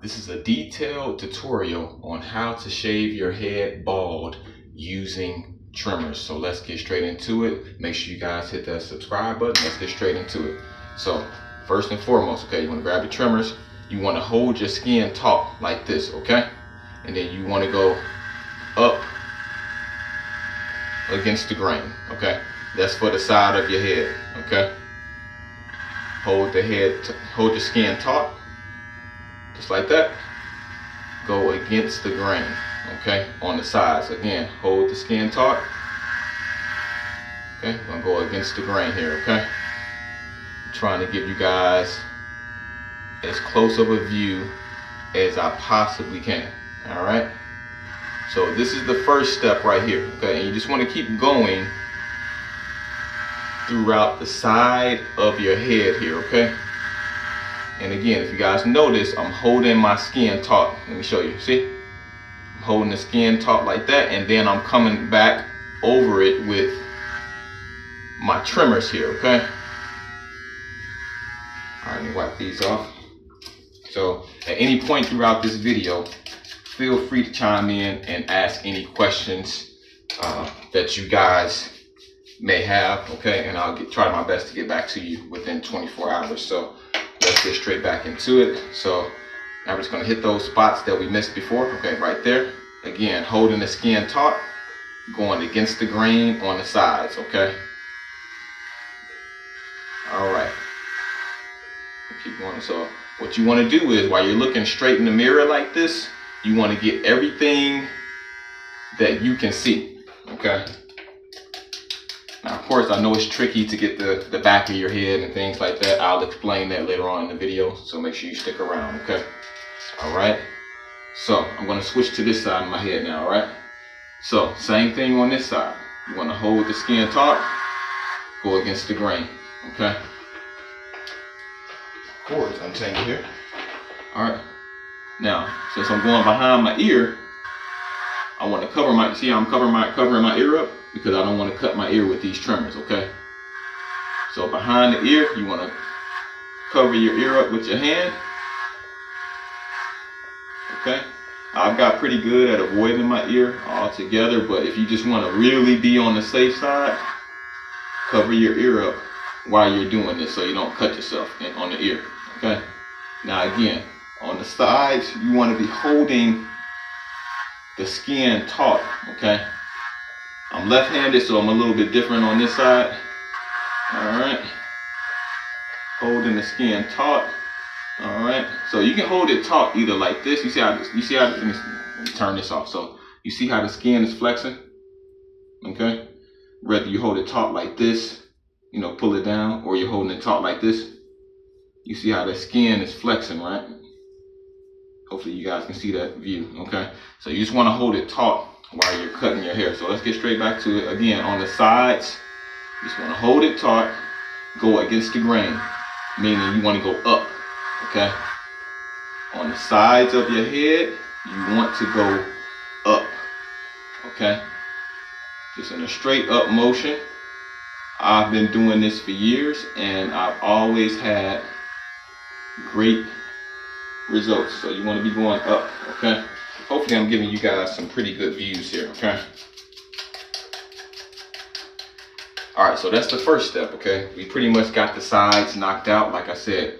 This is a detailed tutorial on how to shave your head bald using trimmers. So let's get straight into it. Make sure you guys hit that subscribe button. Let's get straight into it. So first and foremost, okay, you want to grab your trimmers. You want to hold your skin taut like this, okay? And then you want to go up against the grain, okay? That's for the side of your head, okay? Hold your skin taut, just like that. Go against the grain, okay? On the sides, again, hold the skin taut. Okay, I'm gonna go against the grain here, okay? I'm trying to give you guys as close of a view as I possibly can, all right? So this is the first step right here, okay? And you just want to keep going throughout the side of your head here, okay? And again, if you guys notice, I'm holding my skin taut. Let me show you, see? I'm holding the skin taut like that, and then I'm coming back over it with my trimmers here, okay? All right, let me wipe these off. So at any point throughout this video, feel free to chime in and ask any questions that you guys may have, okay? And I'll try my best to get back to you within 24 hours. So let's get straight back into it. So now we're just gonna hit those spots that we missed before, okay, right there. Again, holding the skin taut, going against the grain on the sides, okay? All right, keep going. So what you wanna do is, while you're looking straight in the mirror like this, you wanna get everything that you can see, okay? Now, of course, I know it's tricky to get the back of your head and things like that. I'll explain that later on in the video, so make sure you stick around, okay? All right, so I'm gonna switch to this side of my head now, all right? So, same thing on this side. You wanna hold the skin taut, go against the grain, okay? Cords untangled here. All right, now, since I'm going behind my ear, I wanna cover my, see how I'm covering my ear up? Because I don't want to cut my ear with these trimmers, okay? So behind the ear, you want to cover your ear up with your hand, okay? I've got pretty good at avoiding my ear altogether, but if you just want to really be on the safe side, cover your ear up while you're doing this so you don't cut yourself on the ear, okay? Now again, on the sides, you want to be holding the skin taut, okay? I'm left-handed, so I'm a little bit different on this side. All right, holding the skin taut. All right, so you can hold it taut either like this. You see how let me turn this off. So you see how the skin is flexing, okay? Whether you hold it taut like this, you know, pull it down, or you're holding it taut like this. You see how the skin is flexing, right? Hopefully you guys can see that view, okay? So you just want to hold it taut while you're cutting your hair. So let's get straight back to it. Again, on the sides, you just want to hold it taut, go against the grain, meaning you want to go up, okay? On the sides of your head, you want to go up, okay? Just in a straight up motion. I've been doing this for years, and I've always had great results. So you want to be going up, okay? Hopefully I'm giving you guys some pretty good views here, okay? All right, so that's the first step, okay? We pretty much got the sides knocked out. Like I said,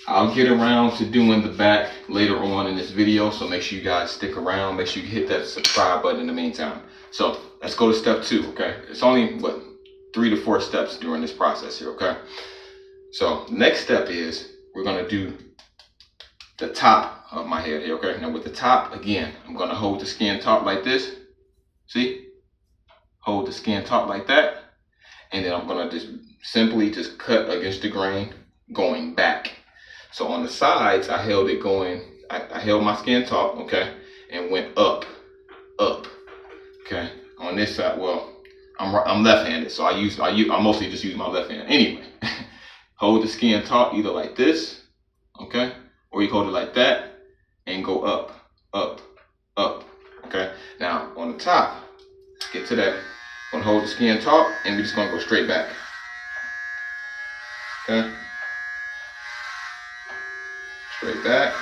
I'll get around to doing the back later on in this video, so make sure you guys stick around. Make sure you hit that subscribe button in the meantime. So let's go to step 2, okay? It's only, what, 3 to 4 steps during this process here, okay? So next step is we're gonna do the top of my head here, okay? Now with the top, again, I'm gonna hold the skin taut like this. See? Hold the skin taut like that. And then I'm gonna just simply just cut against the grain going back. So on the sides, I held it going, I held my skin taut, okay? And went up, okay? On this side, well, I'm left-handed, so I mostly just use my left hand. Anyway, hold the skin taut either like this, okay? Or you hold it like that and go up, okay? Now, on the top, let's get to that. I'm gonna hold the skin taut, and we're just gonna go straight back, okay? Straight back.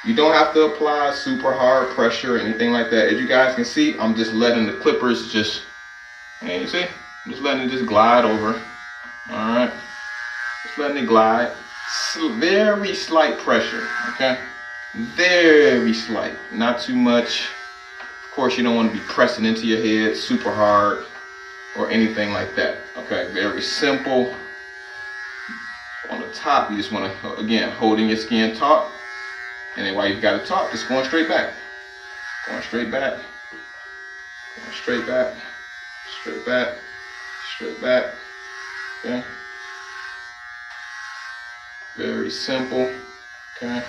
You don't have to apply super hard pressure or anything like that. As you guys can see, I'm just letting the clippers just, and you see, I'm just letting it just glide over. All right, just letting it glide. Very slight pressure, okay? Very slight, not too much. Of course, you don't want to be pressing into your head super hard or anything like that, okay? Very simple. On the top, you just want to, again, holding your skin taut. And then while you've got it taut, just going straight back. Going straight back. Going straight back. Straight back. Straight back. Okay? Very simple. Okay?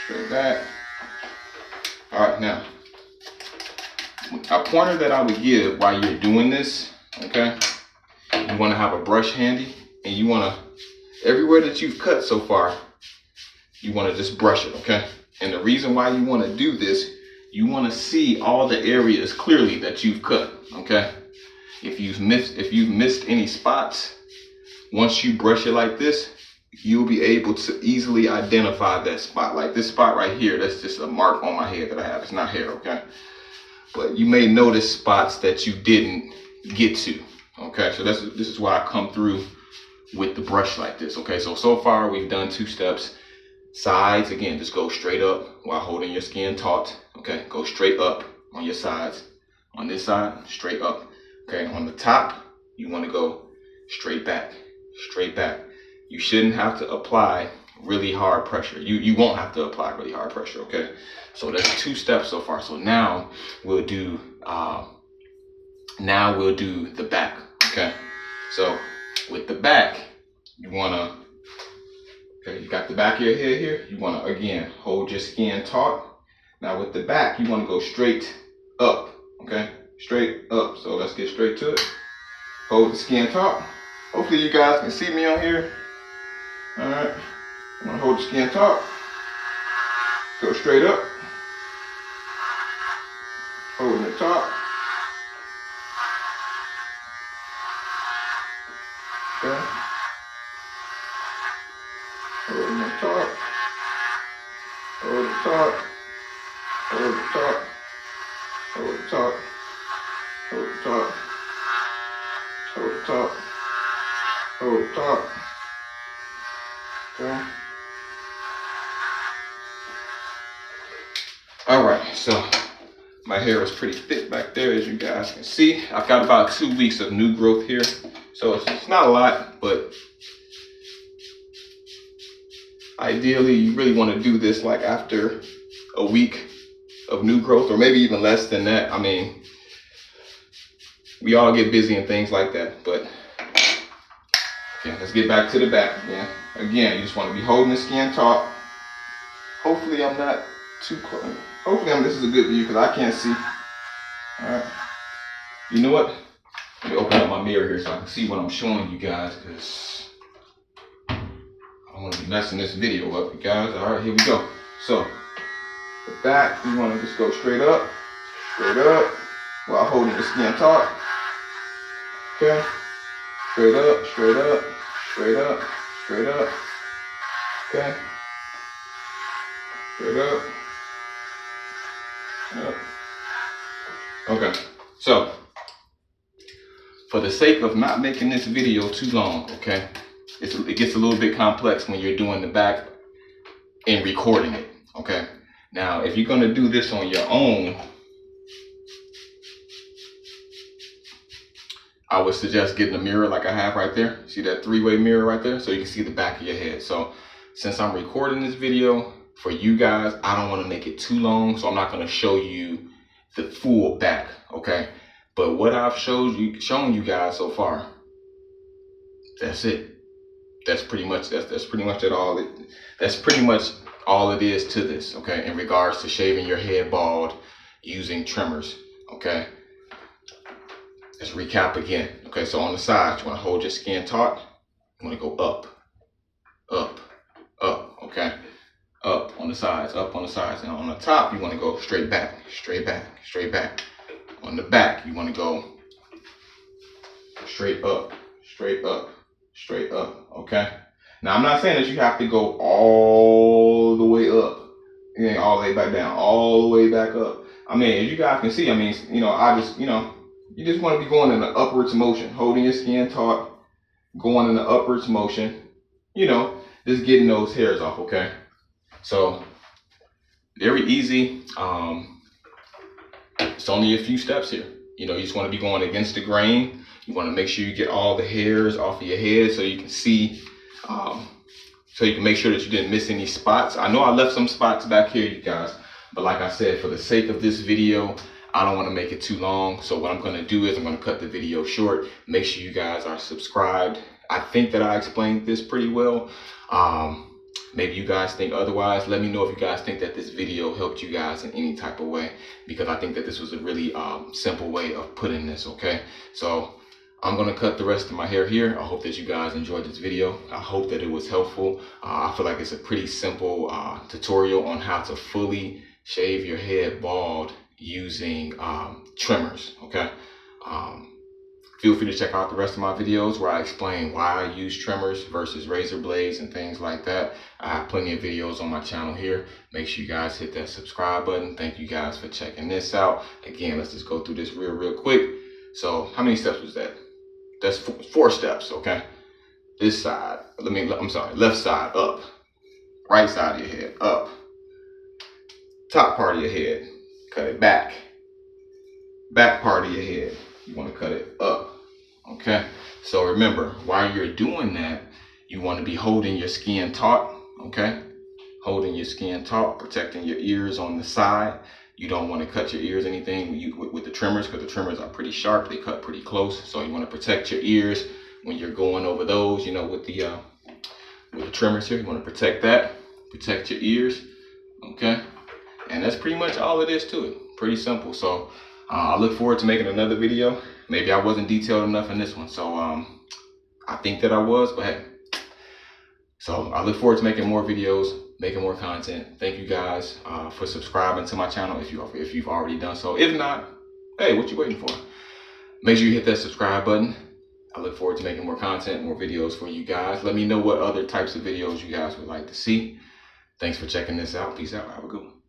Straight back. Alright, now, a pointer that I would give while you're doing this, okay? You want to have a brush handy, and you want to, everywhere that you've cut so far, you want to just brush it, okay? And the reason why you want to do this, you want to see all the areas clearly that you've cut, okay? If you've missed any spots, once you brush it like this, you'll be able to easily identify that spot. Like this spot right here, that's just a mark on my head that I have. It's not hair, okay? But you may notice spots that you didn't get to, okay? So this is why I come through with the brush like this, okay? So far we've done 2 steps. Sides, again, just go straight up while holding your skin taut, okay? Go straight up on your sides. On this side, straight up, okay? On the top, you want to go straight back, straight back. You shouldn't have to apply really hard pressure. You won't have to apply really hard pressure, okay? So that's 2 steps so far. So now we'll do the back, okay? So with the back, you wanna, okay, you got the back of your head here. You wanna, again, hold your skin taut. Now with the back, you wanna go straight up, okay? Straight up. So let's get straight to it. Hold the skin taut. Hopefully you guys can see me on here. All right, I'm gonna hold the skin taut. Go straight up. Holding it taut. Okay. Holding it taut. Hold it taut. Hold it taut. Hold it taut. Hold it taut. Hold it taut. Hold it taut. Okay. All right, so my hair is pretty thick back there, as you guys can see. I've got about 2 weeks of new growth here, so it's not a lot, but ideally you really want to do this like after a week of new growth, or maybe even less than that. I mean, we all get busy and things like that, but okay, let's get back to the back. Yeah. Again, you just want to be holding the skin taut. Hopefully I'm not too close. Hopefully this is a good view because I can't see. All right. You know what? Let me open up my mirror here so I can see what I'm showing you guys, because I don't want to be messing this video up, you guys. All right, here we go. So the back, you want to just go straight up while holding the skin taut. Okay. Straight up, straight up, straight up, straight up. Okay. Straight up. Up. Okay. So, for the sake of not making this video too long, okay, it gets a little bit complex when you're doing the back and recording it, okay? Now, if you're gonna do this on your own, I would suggest getting a mirror like I have right there. See that 3-way mirror right there? So you can see the back of your head. So since I'm recording this video for you guys, I don't want to make it too long, so I'm not going to show you the full back, okay? But what I've shown you guys so far, that's it. That's pretty much all it is to this, okay? In regards to shaving your head bald using trimmers, okay? Let's recap again. Okay, so on the sides, you want to hold your skin taut. You want to go up, up, up, okay? Up on the sides, up on the sides. And on the top, you want to go straight back, straight back, straight back. On the back, you want to go straight up, straight up, straight up, okay? Now, I'm not saying that you have to go all the way up, it ain't all the way back down, all the way back up. I mean, as you guys can see, I mean, I just, you just want to be going in the upwards motion, holding your skin taut, going in the upwards motion, just getting those hairs off, okay? So, very easy. It's only a few steps here. You just want to be going against the grain. You want to make sure you get all the hairs off of your head so you can see, so you can make sure that you didn't miss any spots. I know I left some spots back here, you guys, but like I said, for the sake of this video, I don't want to make it too long. So what I'm going to do is I'm going to cut the video short. Make sure you guys are subscribed. I think that I explained this pretty well. Maybe you guys think otherwise. Let me know if you guys think that this video helped you guys in any type of way, because I think that this was a really simple way of putting this, okay? So I'm gonna cut the rest of my hair here. I hope that you guys enjoyed this video. I hope that it was helpful. I feel like it's a pretty simple tutorial on how to fully shave your head bald using trimmers, okay? Feel free to check out the rest of my videos where I explain why I use trimmers versus razor blades and things like that. I have plenty of videos on my channel here. Make sure you guys hit that subscribe button. Thank you guys for checking this out. Again, let's just go through this real quick. So how many steps was that? That's 4 steps, okay? This side, left side up, right side of your head up, top part of your head, cut it back part of your head, you want to cut it up. Okay, so remember, while you're doing that, you want to be holding your skin taut, okay? Holding your skin taut, protecting your ears on the side. You don't want to cut your ears anything with the trimmers, because the trimmers are pretty sharp. They cut pretty close. So you want to protect your ears when you're going over those, with the trimmers here. You want to protect that, protect your ears, okay? And that's pretty much all it is to it. Pretty simple. So I look forward to making another video. Maybe I wasn't detailed enough in this one, so I think that I was, but hey. So I look forward to making more videos, making more content. Thank you guys for subscribing to my channel if you've already done so. If not, hey, what you waiting for? Make sure you hit that subscribe button. I look forward to making more content, more videos for you guys. Let me know what other types of videos you guys would like to see. Thanks for checking this out. Peace out. Have a good one.